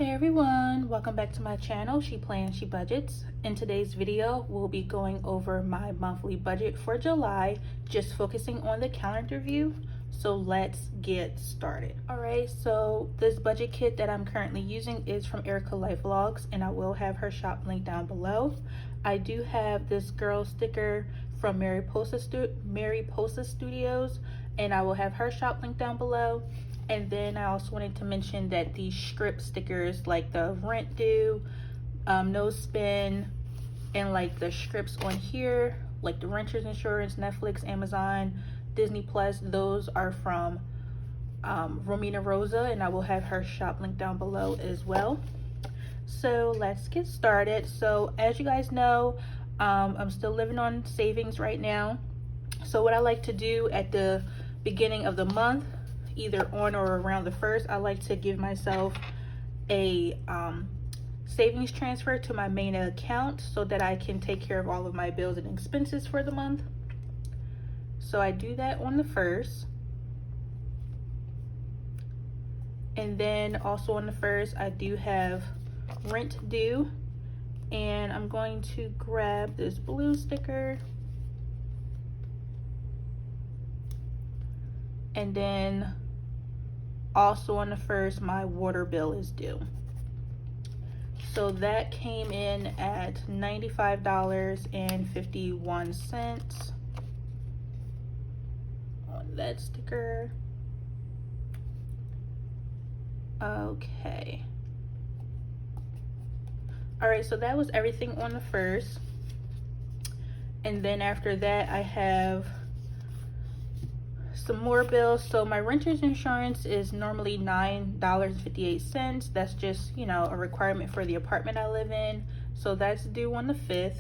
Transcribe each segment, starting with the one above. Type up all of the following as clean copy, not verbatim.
Hey everyone, welcome back to my channel, She Plans, She Budgets. In today's video, we'll be going over my monthly budget for July, just focusing on the calendar view. So let's get started. Alright, so this budget kit that I'm currently using is from Erica Life Vlogs, and I will have her shop link down below. I do have this girl sticker from Mariposa Studios, and I will have her shop link down below. And then I also wanted to mention that these script stickers, like the rent due, no spin, and like the scripts on here, like the renter's insurance, Netflix, Amazon, Disney Plus, those are from Romina Rosa, and I will have her shop link down below as well. So let's get started. So as you guys know, I'm still living on savings right now. So what I like to do at the beginning of the month, either on or around the 1st, I like to give myself a savings transfer to my main account so that I can take care of all of my bills and expenses for the month. So I do that on the 1st. And then also on the 1st, I do have rent due, and I'm going to grab this blue sticker. And then also on the 1st, my water bill is due. So that came in at $95.51 on that sticker. Okay. All right, so that was everything on the 1st. And then after that, I have some more bills. So my renter's insurance is normally $9.58. That's just, you know, a requirement for the apartment I live in. So that's due on the 5th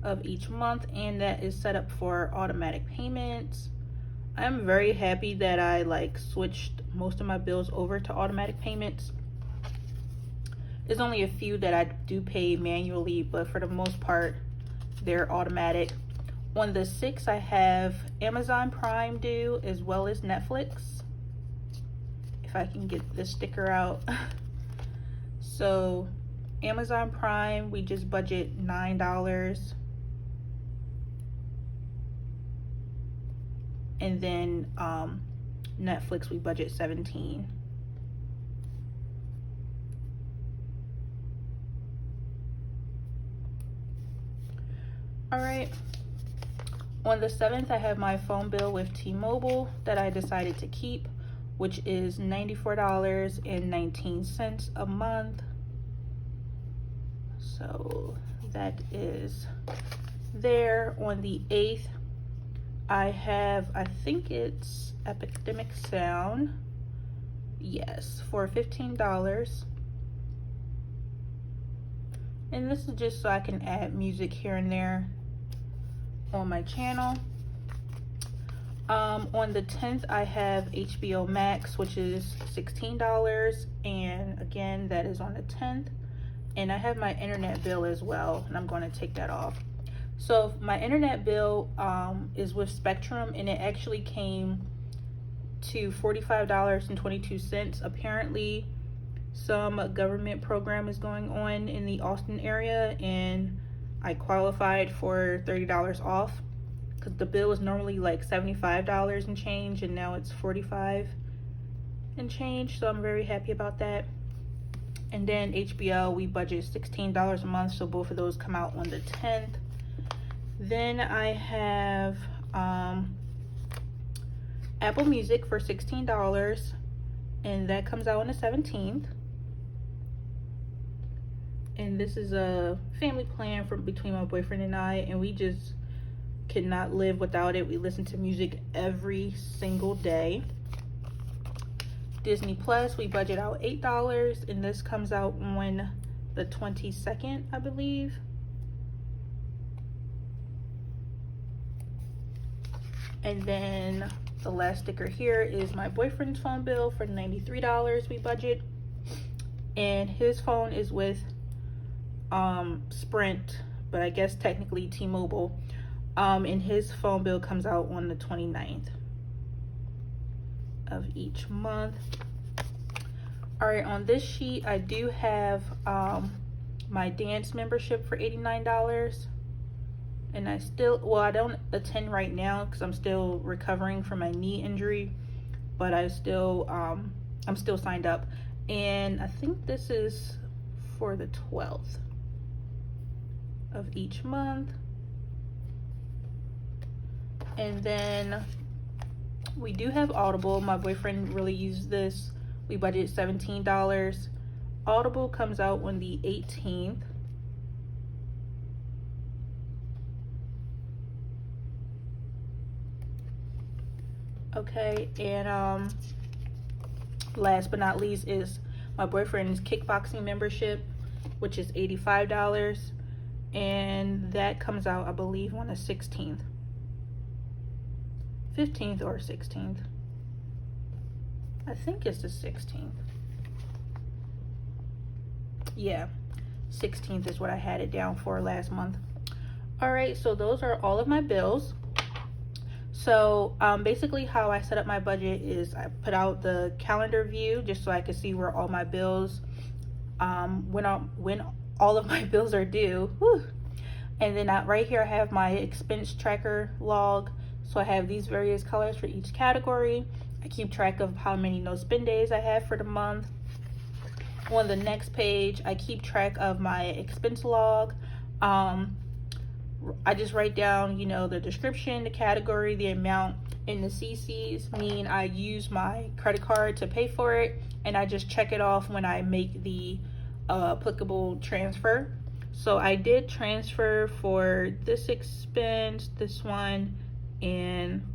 of each month, and that is set up for automatic payments. I'm very happy that I switched most of my bills over to automatic payments. There's only a few that I do pay manually, but for the most part, they're automatic. On the 6th, I have Amazon Prime due as well as Netflix. If I can get this sticker out. So Amazon Prime, we just budget $9. And then Netflix, we budget $17. All right. On the 7th, I have my phone bill with T-Mobile that I decided to keep, which is $94.19 a month. So that is there. On the 8th, I have, I think it's Epidemic Sound. Yes, for $15. And this is just so I can add music here and there on my channel. On the 10th, I have HBO Max, which is $16, and again, that is on the 10th. And I have my internet bill as well, and I'm going to take that off. So my internet bill is with Spectrum, and it actually came to $45.22. Apparently some government program is going on in the Austin area, and I qualified for $30 off, because the bill was normally like $75 and change, and now it's $45 and change. So I'm very happy about that. And then HBO, we budget $16 a month, so both of those come out on the 10th. Then I have Apple Music for $16, and that comes out on the 17th. And this is a family plan between my boyfriend and I, and we just cannot live without it. We listen to music every single day. Disney Plus, we budget out $8, and this comes out on the 22nd, I believe. And then the last sticker here is my boyfriend's phone bill for $93 we budget, and his phone is with Sprint, but I guess technically T-Mobile, and his phone bill comes out on the 29th of each month. All right, on this sheet, I do have my dance membership for $89. And I still, well, I don't attend right now because I'm still recovering from my knee injury, but I'm still signed up. And I think this is for the 12th of each month. And then we do have Audible. My boyfriend really used this. We budgeted $17. Audible comes out on the 18th. Okay, and last but not least is my boyfriend's kickboxing membership, which is $85, and that comes out, I believe, on the 16th, 15th or 16th. I think it's the 16th. Yeah, 16th is what I had it down for last month. All right, so those are all of my bills. So basically how I set up my budget is I put out the calendar view just so I can see where all my bills, when all of my bills are due. Whew. And then right here I have my expense tracker log. So I have these various colors for each category. I keep track of how many no spend days I have for the month. On the next page, I keep track of my expense log. I just write down, you know, the description, the category, the amount, and the CCs mean I use my credit card to pay for it, and I just check it off when I make the applicable transfer. So I did transfer for this expense, this one, and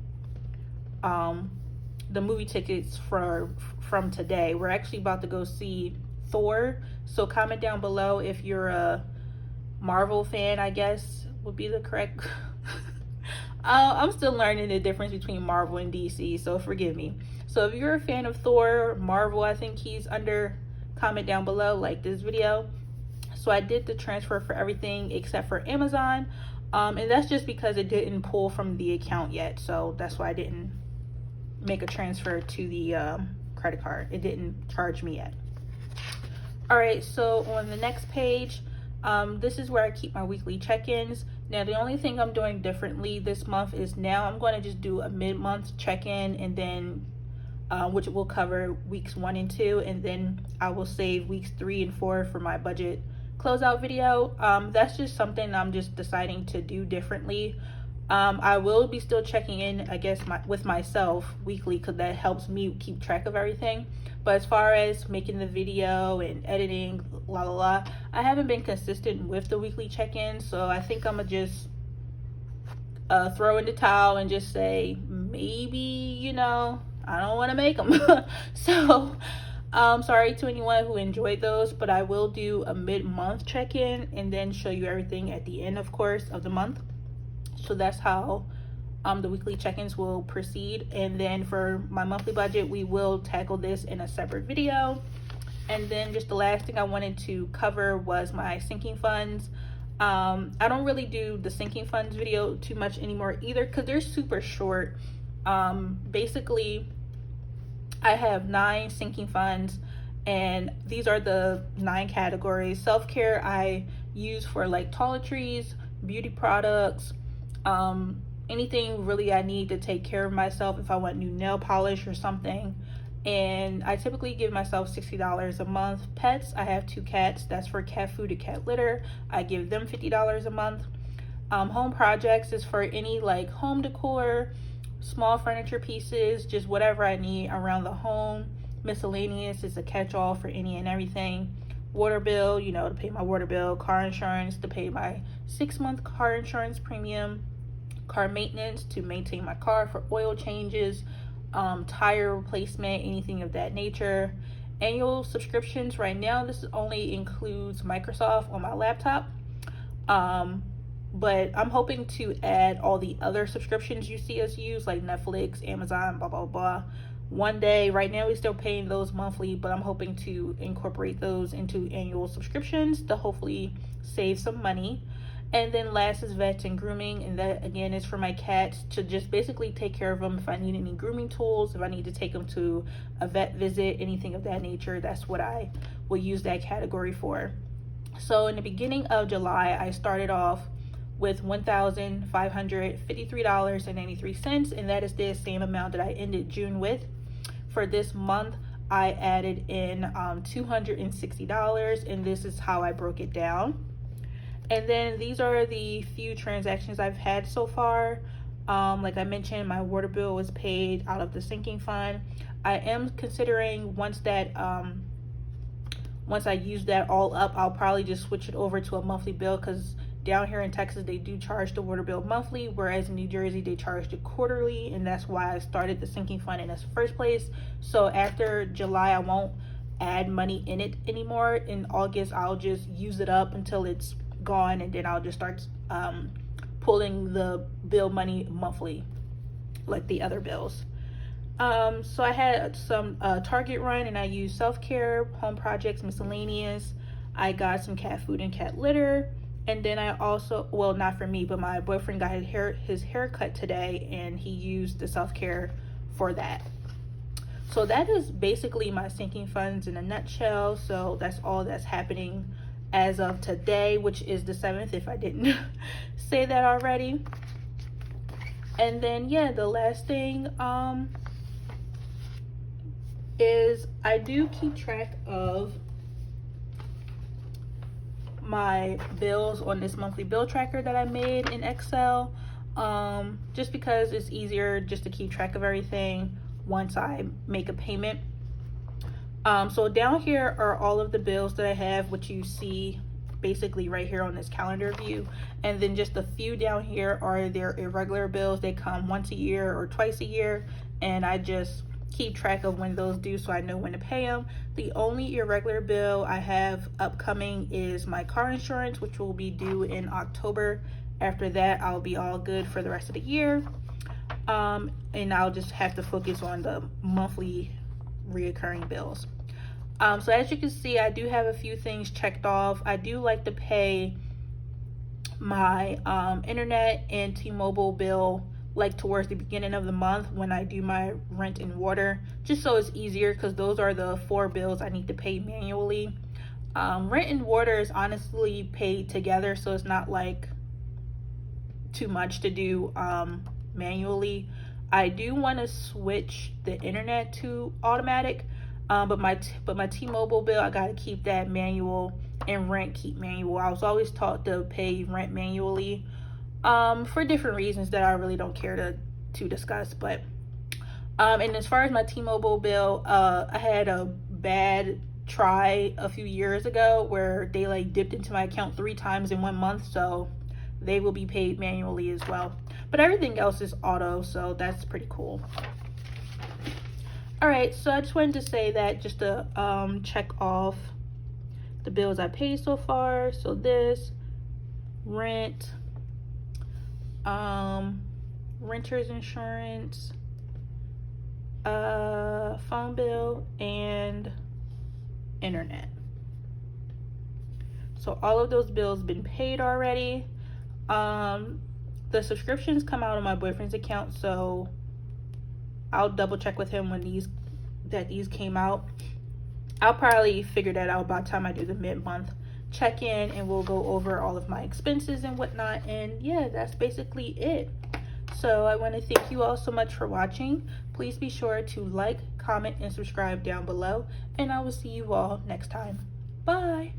the movie tickets from today. We're actually about to go see Thor, so comment down below if you're a Marvel fan, I guess would be the correct I'm still learning the difference between Marvel and DC, so forgive me. So if you're a fan of Thor, Marvel, I think he's under, comment down below, like this video. So I did the transfer for everything except for Amazon, and that's just because it didn't pull from the account yet, so that's why I didn't make a transfer to the credit card. It didn't charge me yet. All right, so on the next page, this is where I keep my weekly check-ins. Now the only thing I'm doing differently this month is now I'm going to just do a mid-month check-in, and then which will cover weeks 1 and 2, and then I will save weeks 3 and 4 for my budget closeout video. That's just something I'm just deciding to do differently. I will be still checking in, I guess, with myself weekly, because that helps me keep track of everything. But as far as making the video and editing, I haven't been consistent with the weekly check-ins, so I think I'm gonna just throw in the towel and just say maybe, you know, I don't want to make them. So sorry to anyone who enjoyed those, but I will do a mid-month check-in and then show you everything at the end, of course, of the month. So that's how the weekly check-ins will proceed. And then for my monthly budget, we will tackle this in a separate video. And then just the last thing I wanted to cover was my sinking funds. I don't really do the sinking funds video too much anymore either, because they're super short. Basically, I have 9 sinking funds, and these are the 9 categories. Self-care I use for like toiletries, beauty products, anything really I need to take care of myself if I want new nail polish or something. And I typically give myself $60 a month. Pets, I have 2 cats. That's for cat food and cat litter. I give them $50 a month. Home projects is for any like home decor, small furniture pieces, just whatever I need around the home. Miscellaneous is a catch-all for any and everything. Water bill, you know, to pay my water bill. Car insurance, to pay my 6-month car insurance premium. Car maintenance, to maintain my car for oil changes, tire replacement, anything of that nature. Annual subscriptions, right now this only includes Microsoft on my laptop, but I'm hoping to add all the other subscriptions you see us use, like Netflix, Amazon, blah blah blah, one day. Right now we're still paying those monthly, but I'm hoping to incorporate those into annual subscriptions to hopefully save some money. And then last is vets and grooming, and that again is for my cats to just basically take care of them. If I need any grooming tools, if I need to take them to a vet visit, anything of that nature, that's what I will use that category for. So in the beginning of July, I started off with $1,553.93, and that is the same amount that I ended June with. For this month, I added in $260, and this is how I broke it down. And then these are the few transactions I've had so far. Like I mentioned, my water bill was paid out of the sinking fund. I am considering once I use that all up, I'll probably just switch it over to a monthly bill, because down here in Texas they do charge the water bill monthly, whereas in New Jersey they charged it quarterly, and that's why I started the sinking fund in the first place. So after July, I won't add money in it anymore. In August, I'll just use it up until it's gone, and then I'll just start pulling the bill money monthly like the other bills. So I had some Target run, and I used self-care, home projects, miscellaneous. I got some cat food and cat litter, and then I also, well, not for me, but my boyfriend got his haircut today, and he used the self-care for that. So that is basically my sinking funds in a nutshell. So that's all that's happening as of today, which is the 7th, if I didn't say that already. And then yeah, the last thing is I do keep track of my bills on this monthly bill tracker that I made in Excel, just because it's easier just to keep track of everything once I make a payment. So down here are all of the bills that I have, which you see basically right here on this calendar view. And then just a few down here are their irregular bills. They come once a year or twice a year, and I just keep track of when those due so I know when to pay them. The only irregular bill I have upcoming is my car insurance, which will be due in October. After that, I'll be all good for the rest of the year. And I'll just have to focus on the monthly reoccurring bills. So as you can see, I do have a few things checked off. I do like to pay my internet and T-Mobile bill like towards the beginning of the month when I do my rent and water, just so it's easier, because those are the 4 bills I need to pay manually. Rent and water is honestly paid together, so it's not like too much to do manually. I do want to switch the internet to automatic, but my T-Mobile bill, I gotta keep that manual, and rent keep manual. I was always taught to pay rent manually for different reasons that I really don't care to discuss. But and as far as my T-Mobile bill, I had a bad try a few years ago where they like dipped into my account 3 times in 1 month, so they will be paid manually as well. But everything else is auto, so that's pretty cool. All right, so I just wanted to say that just to check off the bills I paid so far. So this rent, renter's insurance, phone bill, and internet. So all of those bills been paid already. The subscriptions come out of my boyfriend's account, so I'll double check with him when these came out. I'll probably figure that out by the time I do the mid-month check-in, and we'll go over all of my expenses and whatnot. And yeah, that's basically it. So I want to thank you all so much for watching. Please be sure to like, comment, and subscribe down below, and I will see you all next time. Bye.